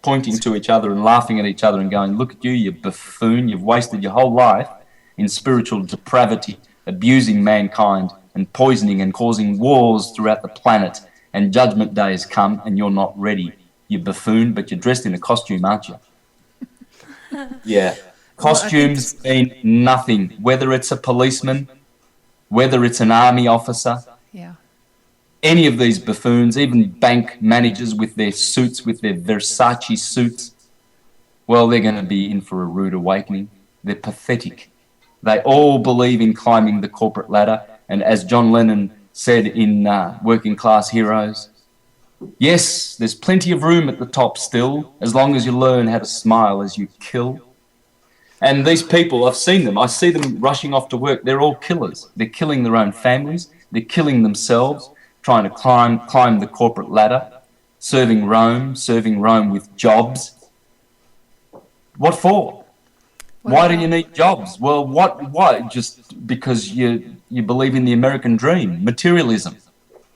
pointing to each other and laughing at each other and going, look at you, you buffoon, you've wasted your whole life in spiritual depravity, abusing mankind and poisoning and causing wars throughout the planet, and judgment day has come and you're not ready, you buffoon, but you're dressed in a costume, aren't you? Yeah. Costumes mean nothing, whether it's a policeman, whether it's an army officer. Yeah. Any of these buffoons, even bank managers with their suits, with their Versace suits, well, they're going to be in for a rude awakening. They're pathetic. They all believe in climbing the corporate ladder. And as John Lennon said in Working Class Heroes, yes, there's plenty of room at the top still, as long as you learn how to smile as you kill. And these people, I've seen them. I see them rushing off to work. They're all killers. They're killing their own families. They're killing themselves, trying to climb the corporate ladder, serving Rome with jobs. What for? Why do you need jobs? Well, why? Just because you believe in the American dream, materialism.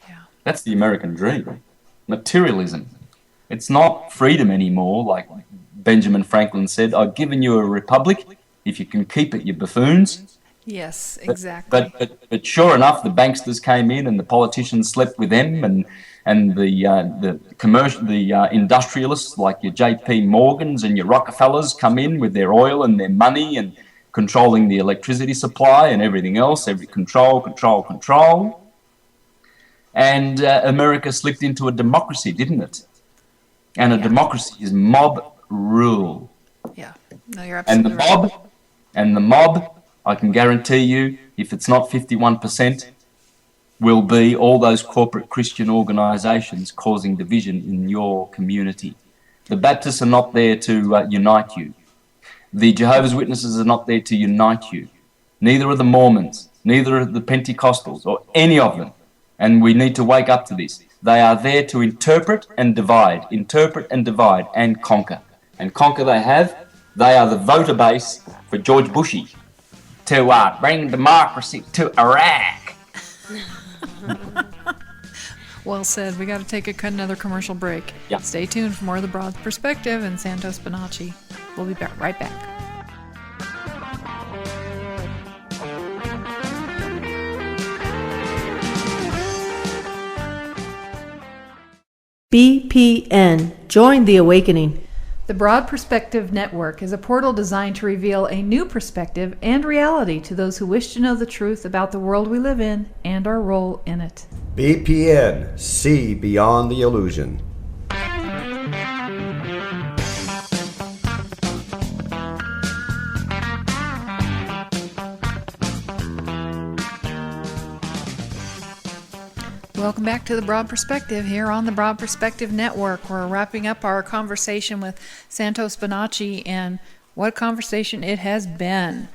Yeah. That's the American dream, materialism. It's not freedom anymore, like Benjamin Franklin said. I've given you a republic. If you can keep it, you buffoons. Yes, exactly. But sure enough, the banksters came in and the politicians slept with them, and the industrialists like your J.P. Morgans and your Rockefellers come in with their oil and their money and controlling the electricity supply and everything else, every control. And America slipped into a democracy, didn't it? And a democracy is mob rule. Yeah, no, you're absolutely right. And the mob, I can guarantee you, if it's not 51%, will be all those corporate Christian organisations causing division in your community. The Baptists are not there to unite you. The Jehovah's Witnesses are not there to unite you. Neither are the Mormons, neither are the Pentecostals, or any of them. And we need to wake up to this. They are there to interpret and divide, and conquer. And conquer they have. They are the voter base for George Bushy to bring democracy to Iraq. Well said. We got to take another commercial break. Yep. Stay tuned for more of The Broad Perspective and Santos Bonnaci. We'll be right back. BPN. Join the awakening. The Broad Perspective Network is a portal designed to reveal a new perspective and reality to those who wish to know the truth about the world we live in and our role in it. BPN. See beyond the illusion. Welcome back to The Broad Perspective here on the Broad Perspective Network. We're wrapping up our conversation with Santos Bonnaci, and what a conversation it has been.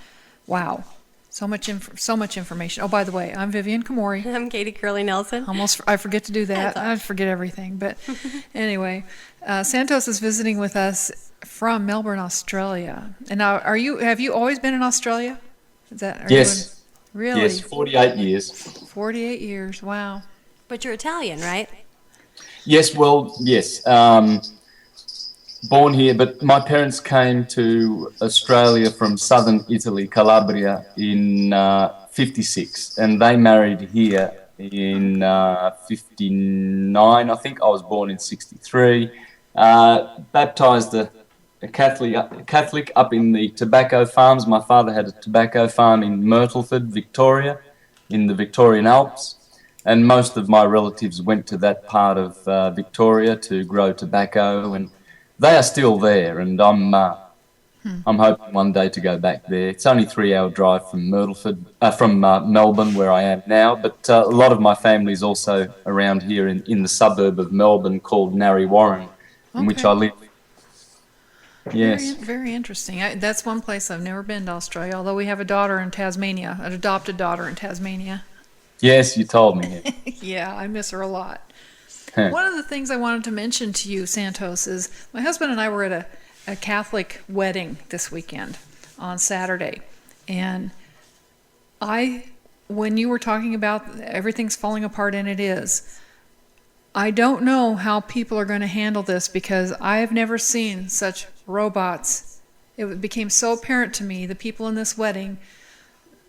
Wow. So much information. Oh, by the way, I'm Vivian Kamori. I'm Katie Curley Nelson. I forget to do that. I forget everything. But anyway, Santos is visiting with us from Melbourne, Australia. And now, have you always been in Australia? Yes. Really? Yes, 48 years. 48 years. Wow. But you're Italian, right? Yes, well, yes. Born here, but my parents came to Australia from southern Italy, Calabria, in 56, and they married here in 59. I think I was born in 63. Baptised a Catholic up in the tobacco farms. My father had a tobacco farm in Myrtleford, Victoria, in the Victorian Alps. And most of my relatives went to that part of Victoria to grow tobacco, and they are still there. And I'm hoping one day to go back there. It's only a 3-hour drive from Melbourne, where I am now. But a lot of my family is also around here in the suburb of Melbourne called Narre Warren, in which I live. Yes. Very interesting. That's one place I've never been to Australia, although we have a daughter in Tasmania, an adopted daughter in Tasmania. Yes, you told me. Yeah, I miss her a lot. One of the things I wanted to mention to you, Santos, is my husband and I were at a Catholic wedding this weekend on Saturday. And when you were talking about everything's falling apart, and it is, I don't know how people are going to handle this, because I have never seen such robots. It became so apparent to me, the people in this wedding,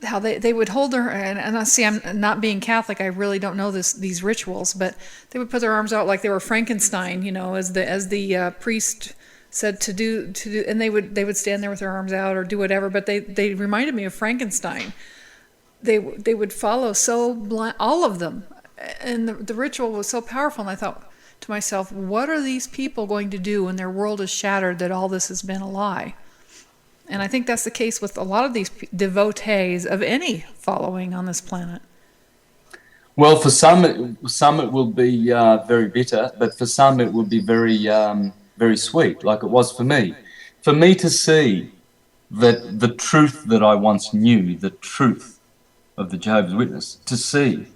how they would hold their, and I see, I'm not being Catholic, I really don't know these rituals, but they would put their arms out like they were Frankenstein, as the priest said to do, and they would stand there with their arms out or do whatever, but they reminded me of Frankenstein. They would follow so blind, all of them, and the ritual was so powerful, and I thought to myself, what are these people going to do when their world is shattered, that all this has been a lie? And I think that's the case with a lot of these devotees of any following on this planet. Well, for some it will be very bitter, but for some it will be very very sweet, like it was for me. For me to see that the truth that I once knew, the truth of the Jehovah's Witness, to see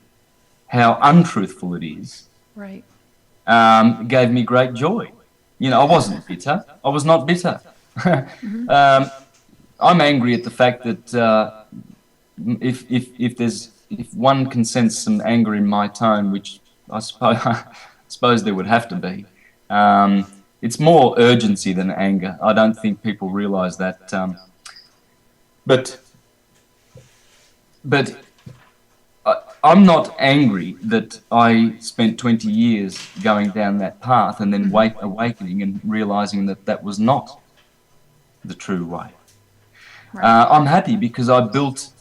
how untruthful it is, right, gave me great joy. I wasn't bitter. I was not bitter. I'm angry at the fact that if one can sense some anger in my tone, which I suppose there would have to be, it's more urgency than anger. I don't think people realise that. But I'm not angry that I spent 20 years going down that path and then awakening and realising that was not the true way. Right. I'm happy because I built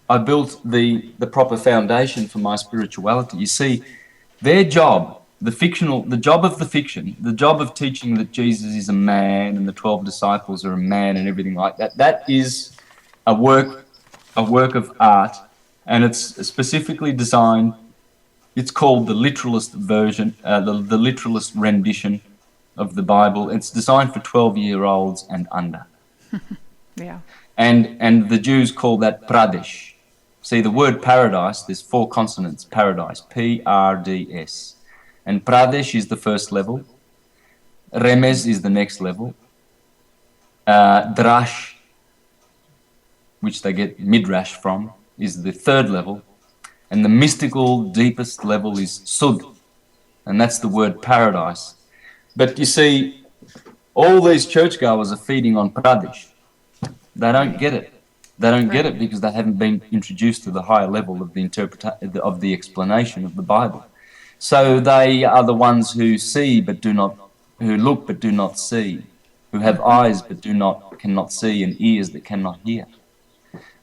the proper foundation for my spirituality. You see, their job, the job of the fiction, the job of teaching that Jesus is a man and the 12 disciples are a man and everything like that, that is a work of art, and it's specifically designed. It's called the literalist version, the literalist rendition of the Bible. It's designed for 12-year-olds and under. Yeah. And the Jews call that Pradesh. See, the word paradise, there's 4 consonants, paradise, P-R-D-S. And Pradesh is the first level. Remez is the next level. Drash, which they get midrash from, is the 3rd level. And the mystical, deepest level is Sud. And that's the word paradise. But you see, all these churchgoers are feeding on Pradesh. They don't get it. They don't get it because they haven't been introduced to the higher level of the explanation of the Bible. So they are the ones who look but do not see, who have eyes but cannot see, and ears that cannot hear.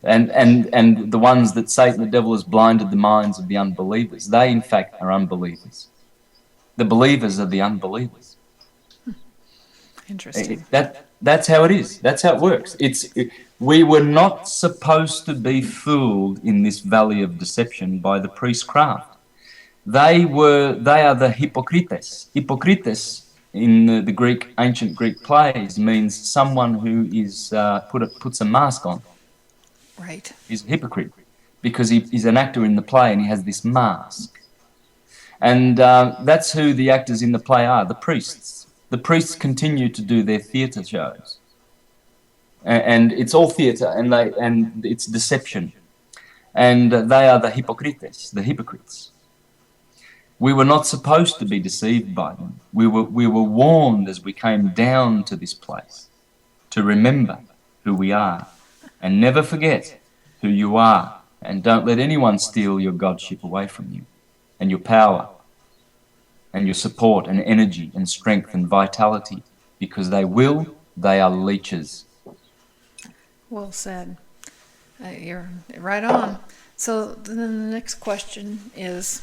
And the ones that Satan, the devil, has blinded the minds of the unbelievers. They, in fact, are unbelievers. The believers are the unbelievers. Interesting. That's how it is. That's how it works. We were not supposed to be fooled in this valley of deception by the priestcraft. They are the hypocrites. Hypocrites in the Greek, ancient Greek plays means someone who is puts a mask on. Right. He's a hypocrite because he's an actor in the play and he has this mask. And that's who the actors in the play are, the priests. The priests continue to do their theatre shows. And it's all theatre and it's deception. And they are the hypocrites, the hypocrites. We were not supposed to be deceived by them. We were warned as we came down to this place to remember who we are and never forget who you are, and don't let anyone steal your godship away from you and your power and your support and energy and strength and vitality, because they are leeches. Well said. You're right on. So then the next question is,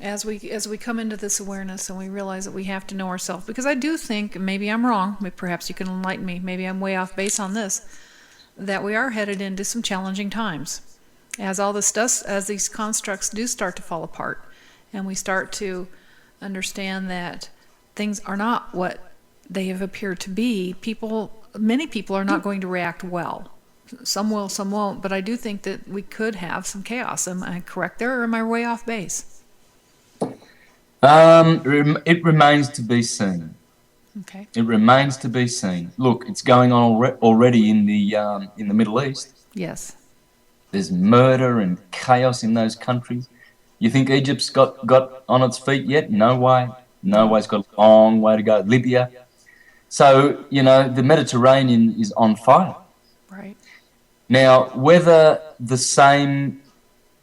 as we come into this awareness and we realize that we have to know ourselves, because I do think, maybe I'm wrong, perhaps you can enlighten me, maybe I'm way off base on this, that we are headed into some challenging times. As all this does, as these constructs do start to fall apart, and we start to understand that things are not what they have appeared to be, many people are not going to react well. Some will, some won't, but I do think that we could have some chaos. Am I correct there, or am I way off base? It remains to be seen. Okay. It remains to be seen. Look, it's going on already in the Middle East. Yes. There's murder and chaos in those countries. You think Egypt's got on its feet yet? No way. No way. It's got a long way to go. Libya. So, the Mediterranean is on fire. Right. Now, whether the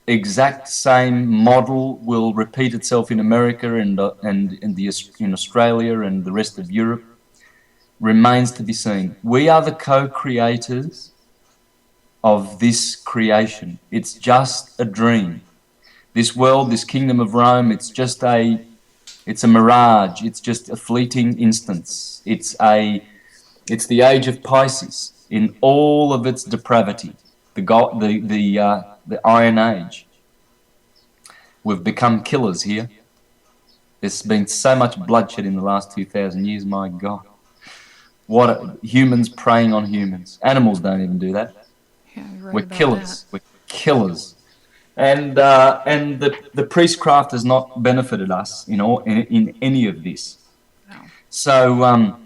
exact same model will repeat itself in America and in Australia and the rest of Europe remains to be seen. We are the co-creators of this creation. It's just a dream. This world, this kingdom of Rome, it's a mirage. It's just a fleeting instance. It's the age of Pisces in all of its depravity, the Iron Age. We've become killers here. There's been so much bloodshed in the last 2,000 years, my God. Humans preying on humans. Animals don't even do that. Yeah, you're right. We're about killers. that. We're killers. And the priestcraft has not benefited us in any of this. No. So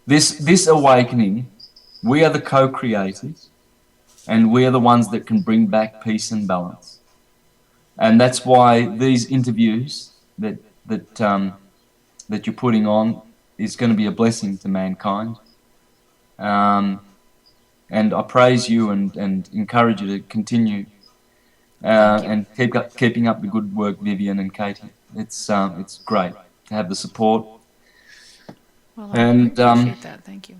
this awakening, we are the co-creators, and we are the ones that can bring back peace and balance. And that's why these interviews that you're putting on is going to be a blessing to mankind. And I praise you and encourage you to continue and keeping up the good work, Vivian and Katie. It's great to have the support. Well, I appreciate that. Thank you.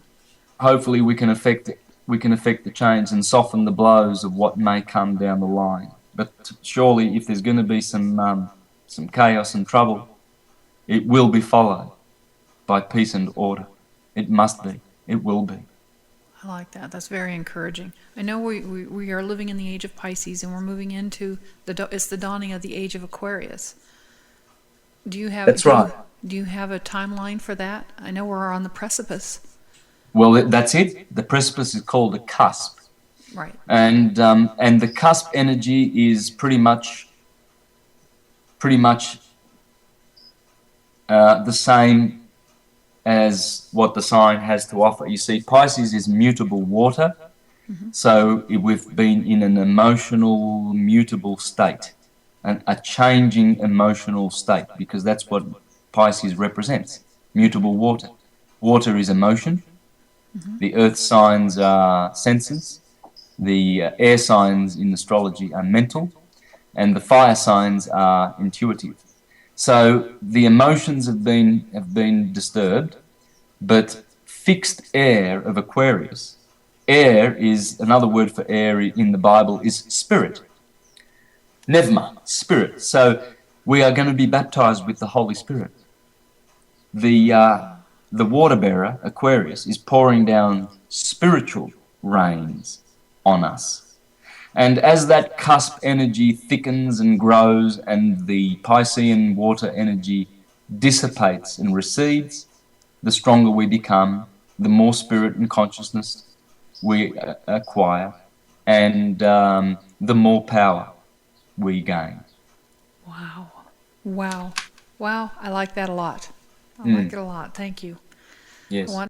Hopefully we can affect the change and soften the blows of what may come down the line. But surely, if there's going to be some chaos and trouble, it will be followed by peace and order. It must be. It will be. I like that. That's very encouraging. I know we are living in the age of Pisces, and we're moving into it's the dawning of the age of Aquarius. That's right. Do you have a timeline for that? I know we're on the precipice. Well, that's it. The precipice is called a cusp. Right. And the cusp energy is pretty much the same as what the sign has to offer. You see, Pisces is mutable water, so we've been in an emotional, mutable state, a changing emotional state, because that's what Pisces represents, mutable water. Water is emotion, the earth signs are senses, the air signs in astrology are mental, and the fire signs are intuitive. So the emotions have been disturbed, but fixed air of Aquarius, air is another word for air in the Bible is spirit. Nevma, spirit. So we are going to be baptized with the Holy Spirit. The water bearer, Aquarius, is pouring down spiritual rains on us. And as that cusp energy thickens and grows and the Piscean water energy dissipates and recedes, the stronger we become, the more spirit and consciousness we acquire, and the more power we gain. Wow. Wow. Wow. I like that a lot. I like it a lot. Thank you. Yes. I want